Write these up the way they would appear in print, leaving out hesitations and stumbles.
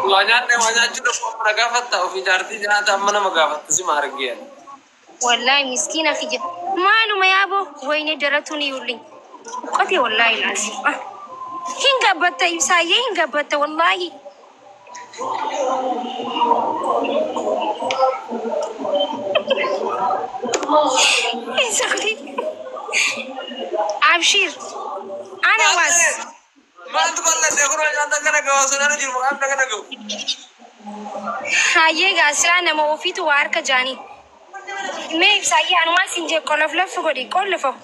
وانا جدا مقافة وفي جارتي جاءت أمنا مقافة تسمع رجال والله مسكينة في جد مالو ما يابو وين درتوني يولي قتي والله العظيم هنگا بطة يسايا هنگا بطة والله سخلي عبشير أنا واس ما تقول لك تقول أنا كنا جواسنا نجيب مقام كنا جو هاي غاسرة نما وفيت وارك جاني मैं सही अनुमान सिंजे कॉलफ्लफ कोडी कॉलफ्लफ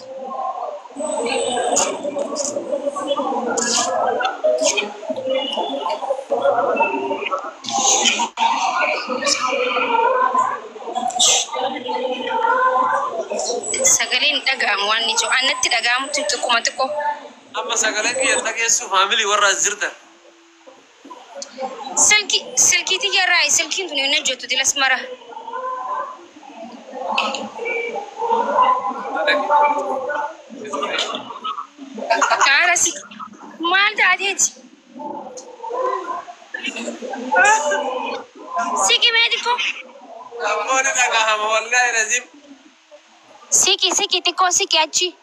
सगलें डगाम वानी जो अन्नती डगाम तुझको कुमत को أما سأقولك يا تلاقي يسوع فاميلي ورا الزرتة سلكي تيجي راي سلكي توني نجوت تدي لسمرة كارسي مال تعديت سيكي ميديكو أنا كأهم والله لازم سيكي تكو سيكي أجي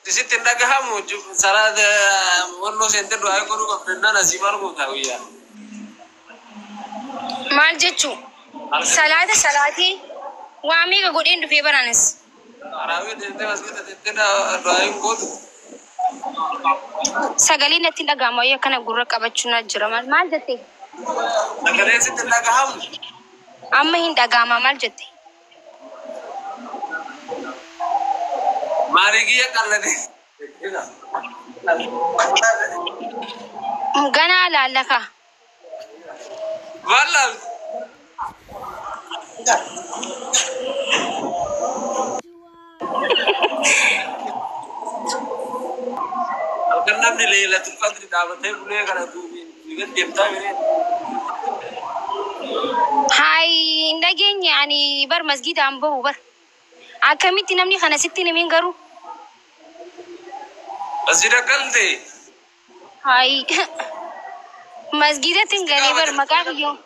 تسيت إنك كأهم وجب سراد ونو سنتر دعاء كرو كفرنا نسيمار كوتاويا مال جتشو سلاتي وامي كقولين في برانس أراوي تنتي بس تنتي دعاء كوتو سجلي نتي دعامو يا كنا غورك أبتشونا جرامال مال جتي أكلي سيت إنك كأهم أما هين دعاما مال جتي ماريكي يا كالله مغنى لا لك والله كنا من ليلة القدر دعوتين بليه كنا دوبي بيجن ديبتا ميرين هاي نجين يعني بر مسجد عم بو بر أكمل تنامني خنا ستين مين قرو أزيد أكلتي هاي مسجد تنقلي بر مكان يوم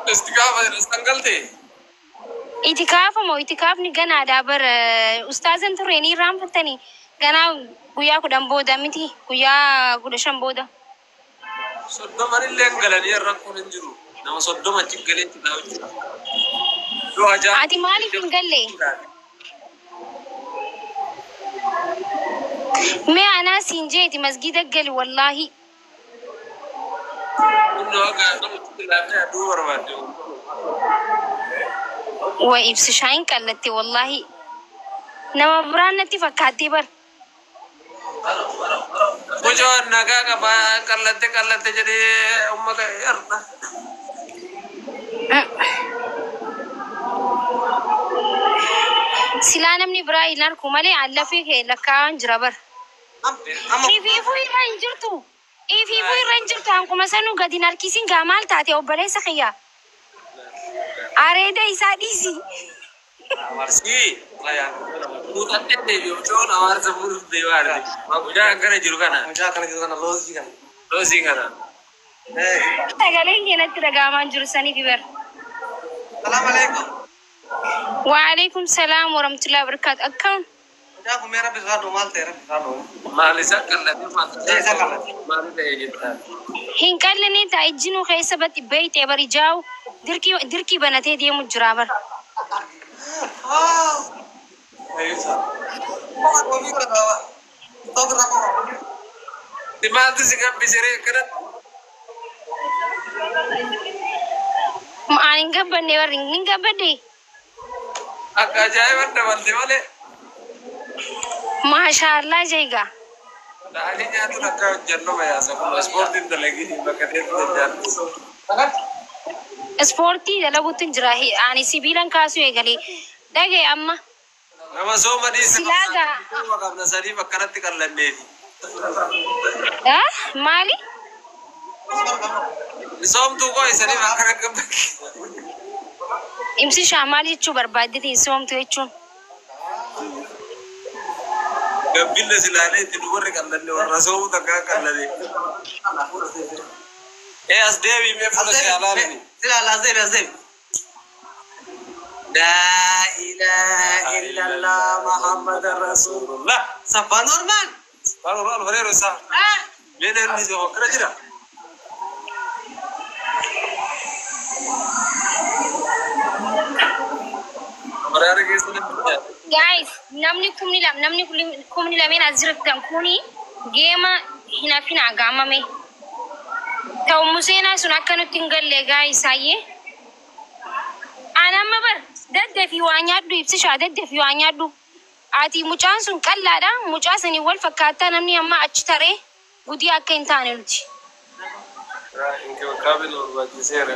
استقامة استنقلتي إتكاف نجنا دابر أستاذ أنت ريني رام فتني جنا كويا كدام بودا متي كويا كدشام بودا صدق مري اللي انقلني الرقم ننجرو نما صدق ما تقلين تداوي لو أجا عادي مالي تنقلي ما أنا سينجيتي مسجد قال والله إنه أجا نما تقلني أدور ما جو وإبس شاين كلتي والله نما برانتي فكاتي بر وجو نجا كبا كلتي jadi أمك يرنا سلانة مني براي نار كمالي على فيه لكان جربر في فوي رانجرتو في فوي رانجرتو أنكم مثلاً قد نركيسين جمال تاتي أو بلاي سخيا أريد إساديسي Marsi, layang. Bukan deh, jodoh nawar sepuluh diwar. Udah kan jurukan. Losi kan. تقالين هنا ترجعان جرساني في بر. Assalamualaikum. وعليكم السلام ورحمة الله وبركاته. أكون. Udah aku merah bisa normal terap bisa normal. Malisa kan lagi Malisa kan. Malisa gitu. هنكلني تأجنو خيسة بيت بريجاو دركي بناتي دي مجرابر. Ayo sah. Mau ni berapa? Tahu berapa? Di mana tu sih kan bisa rekerat? ما أنك بني ورينك بدي. Agak jaya benda mana? ما شاء الله جيجا. Tadi nyatu nak jannah ya, sebab sport itu lagi di bagian jannah. سبورتي ده لو تنجراه يعني سبيلان كاسو يقولي دقي أما Nama Soma di سلاجا Makam Nasari makanan tikar lembedi. مالي Som tu kau isani makanan kembali. إمسي شامالي تشو بربادي تي سوم تيجون قبلنا سلالة تدور كلنا والرسول تكاكلنا إيه أصدقائي ما فلوس على سلالة أصدقائي لا إله إلا الله محمد رسول الله سبحان الله سبحان الله الفريق رسا لين اللي زوا كرجلا guys namni kumni lamen azirtan kuni gema hina fina gamame taw musena sun akkanutti ngalle guys ayye anamma bar daddafi waanyaddu ibsisha daddafi waanyaddu ati mucaan sun qallaadha mucaasani wal fakkaata namni amma achi tare gudi akka hin taane nuti inke kabel wa disere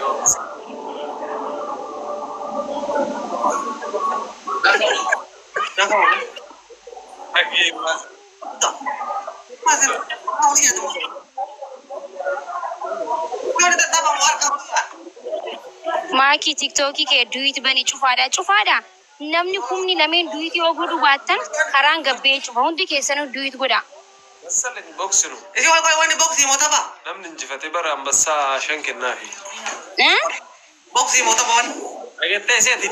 Maki TikTok ke duit bani cufaada namni kumni lamen duit yoo godhu baattan karaan gabbee cufa hundi keessanuu duit godha مثلا بوكسنو ايه وين بوكسي متابع نمن نجفتي برا امبسا شنك النافي بوكسي متابع اجت سيتي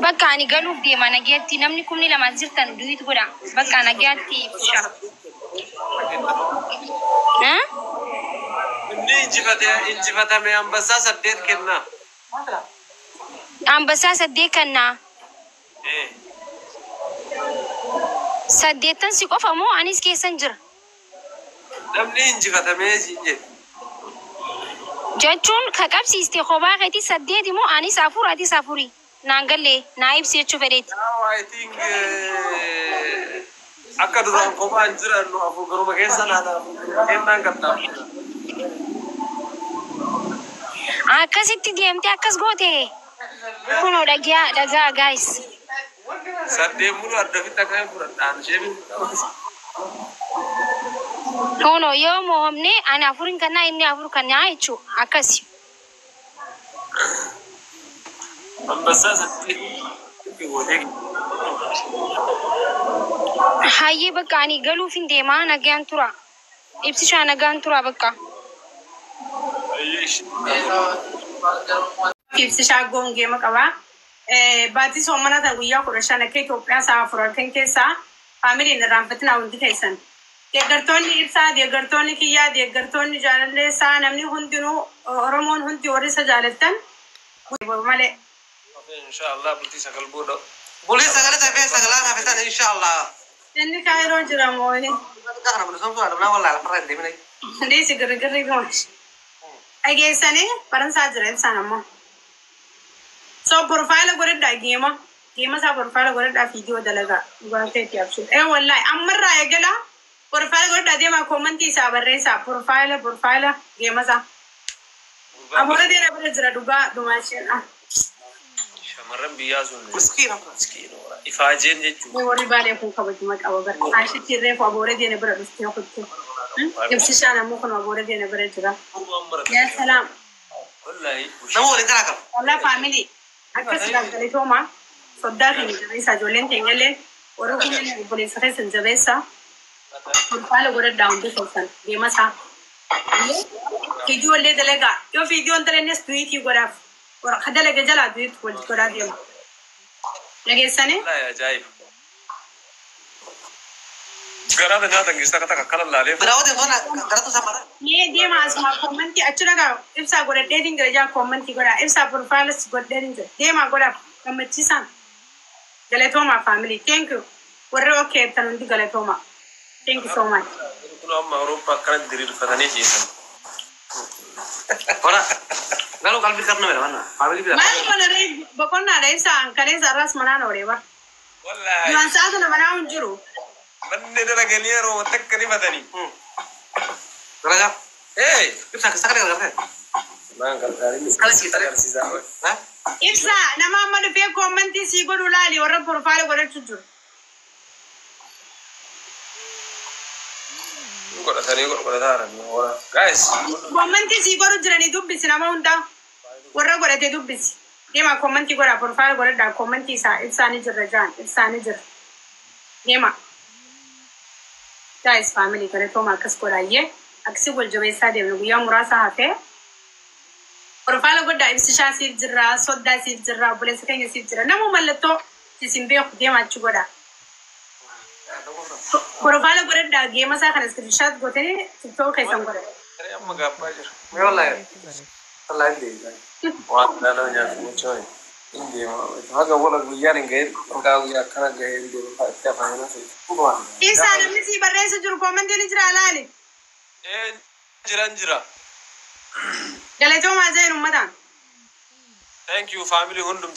bakka ani galuuf deema nageetti namni kumni lama jirtan duit godha bakka nageetti انجفتي من امبسا سديت كنا ambassaa saddeet kannaa saddeettan si qofa moo anis keessan jira namni injifatamee sinje jechuun ka qabsiiste kophaa keetii saddeeti moo anis afur atis afuri naan galle naa ibsi jechuu fedheeti I think akka duraan kophaan jiran afur garuma keessa naata kennaan qabda akkasitti deemtee akkas goote kunoo dhagaa guys saddeet mulu adda fitta kan fudhadhaan sheebi kunoo yoo moomne ani afurin kannaa inni afur kannaa jechuu akkasi ambassaa saddeet hayyee bakka ani galuuf hin deemaa nagaan tura ibsishaa nagaan tura bakka ibsishaa goongee maqabaa baatii soomana tan guyyaa 15 akka Itoophiyaa sa'a 4 keessa faamiliin irraanfatina hundi keessan deeggartoonni ibsaa deeggartoonni kiyyaa deeggartoonni jaalalleessaa namni hundinuu Oromoon hundi warri isa jaalattan malee inshallah bultii sagal booda bultii sagal ta'e sagalaan hafetan inshallah inni kaayiroo jira moo'ini kana bultii somtuu adamna wallahi farra deemina deesi girgirri goosh ageessanii baransaa jira ibsaan ammoo so profile godhadhaa geema isaa profile godhadhaa viidiyoo dalagaa dhugaatee absuu wallahi ammarraa eegala profile godhadhaa deemaa koomantii isaa barreessaa profile geema isaa amoora deera bira jira dhugaa dhumaasheen shamarran biyyaa sun miskiina ifaajeen jechuudha warri baalee kun kabajuma qaba bara ashitti reefu amoora deera bira dhuftee kutte ibsishaan ammoo kun amoora deera bira jira yaa salaam wallahi namoonni kana qaba wallahi family akkasii galtooma soddaa fi jabeessa ijoolleen keenyallee warri kunneen obboleessa keessan jabeessa faala godhadhaa hundi keessan deema isaa viidiyoolee dalagaa yoo viidiyoon dalannes duwiitii godhaaf warra dalaga jalaa duwiitii walitti godhaa deema dhageessanii ajaa'ib garaa nyaata ngeessaa kata kakkala laalee biraawwate toona garatu samara mee deema asuma koomantii achi dhagaa ibsaa godhadheetiin jira jaa koomantii godhaa ibsaa profaalas godhadheetiin jira deemaa godhaaf gammachiisaan galatoomaa family thank you warri okay tan hundi galatoomaa thank you so much kun amma Awurooppaa akkana diriirfatanii ciisan ora galu qalbii karna mera wanna family bira maal kana ree boqonnaa dha ibsaa kalee sarras manaan ooree bar wallahi yuan saatu na manaa hun jiru manne dara ganiyero takkani madani raga ibsa sakale garate man gargari kala si tare si za ha ibsa nama amma dhufee koomantii sii godhu laali warra profaayil godhachuu jiru guys koomantii sii godhu jiranii dubbisi nama hundaa warra godhatee dubbisi deemaa koomantii godhaa profaayil godhadhaa koomantii isaa ibsaanii jirra jaan ibsaanii jira Deema. Guys, family galatoomaa akkas godhaayyee akkasii wal jabeessaa deemnu guyyaa muraasa hafee. Profaala godhaa ibsishaa siif jirra, soddaa siif jirra, obboleessa keenya siif jira. Namuu mallattoo isin beeku deemaa achi godhaa. Profaala godhadhaa geema isaa kan iskiriishaat gootanii TikTok keessan godha. Amma gaabbaa jira. Wallahi. Wallahi deebi'aa. Waan dhaloo nyaatu muchooni. Haga wala guyyaa hin gahin hangaa guyyaa akkana gahee deebi'aa itti afaan nama Isaa namni sii barreessa jiru koomantiin jira alaali. Jira. Galatoomaa jeen uummataan. Thank you family hundum.